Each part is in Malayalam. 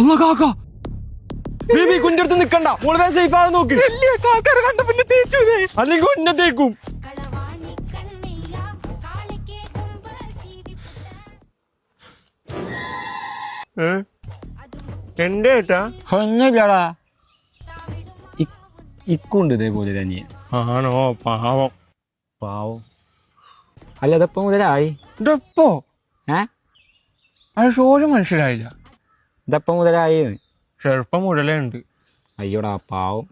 അല്ല കാക്ക ബേബി കുന്റെ അടുത്ത് നിക്കണ്ട മോള് സേഫ് ആണെന്ന് നോക്ക്. അല്ലെങ്കിൽ കുന്നെ തേക്കും. എന്റെ ഏട്ടാ ഒന്നുമില്ലടാ. ഇക്കുണ്ട് ഇതേപോലെ തന്നെ. ആണോ? പാവം. പാവം. അല്ല ഇതെപ്പോ മുതലായി? ഇതെപ്പോ അത് ചോദ്യം മനസ്സിലായില്ല. ഇതെപ്പോ മുതലായി? ചെറുപ്പം മുതലേ ഉണ്ട്. അയ്യോടാ പാവം.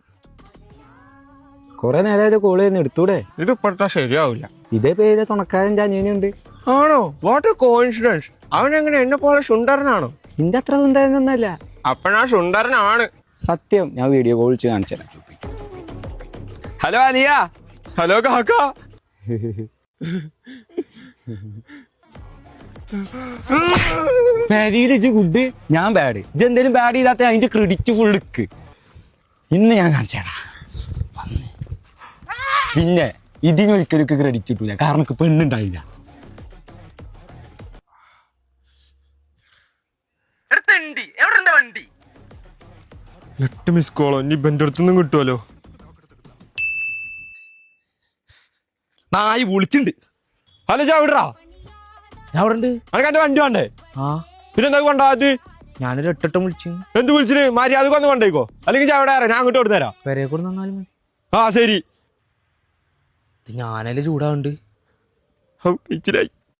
കൊറേ നേരമായിട്ട് കോള് ചെയ്യുന്ന എടുത്തൂടെ? ഇത് ഇപ്പോഴത്തെ ശരിയാവില്ല. ഇതേ പേര് തുണക്കാരൻ്റെ അനിയനുണ്ട്. ആണോ? What A coincidence. അവൻ എങ്ങനെ എന്നെ പോലെ സുന്ദരനാണോ? നിന്റെ അത്ര സുന്ദരനൊന്നല്ല. അപ്പഴാ സുന്ദരനാണ്. സത്യം. ഞാൻ വീഡിയോ കോൾ വിളിച്ച് കാണിച്ചത്. ഹലോ അനിയ. ഹലോ കാക്ക. ഗുഡ്, ഞാൻ ബാഡ്. ഇജ് എന്തേലും ബാഡ് ചെയ്താത്ത അതിന്റെ ക്രെഡിറ്റ് ഫുൾ എടുക്ക്. ഇന്ന് ഞാൻ കാണിച്ചേടാ. പിന്നെ ഇതിനൊരിക്കലും ക്രെഡിറ്റ് കിട്ടൂല, കാരണം പെണ്ണുണ്ടായില്ല. 8 മിസ് കോളോ ഇനി ബെന്റെ അടുത്തൊന്നും കിട്ടുമല്ലോ. നായി വിളിച്ചിണ്ട്. ഹലോ ചാവിടാ. ഞാൻ അവിടെ ഉണ്ട്. അനക്ക് എന്റെ വണ്ടി വേണ്ടേ? പിന്നെ എന്താ കൊണ്ടാത്? ഞാനൊരു 8 വിളിച്ചു. എന്ത് വിളിച്ചിന്? മര്യാദ വന്ന് കൊണ്ടേക്കോ, അല്ലെങ്കിൽ ചാവിടെ ഞാൻ അങ്ങോട്ട് കൊടുത്തു തരാം. പെരേ കൂടെ നിന്നാലും മതി. ആ ശരി. ഞാനല്ലേ ചൂടാവുണ്ട്. ഇച്ചിരായി.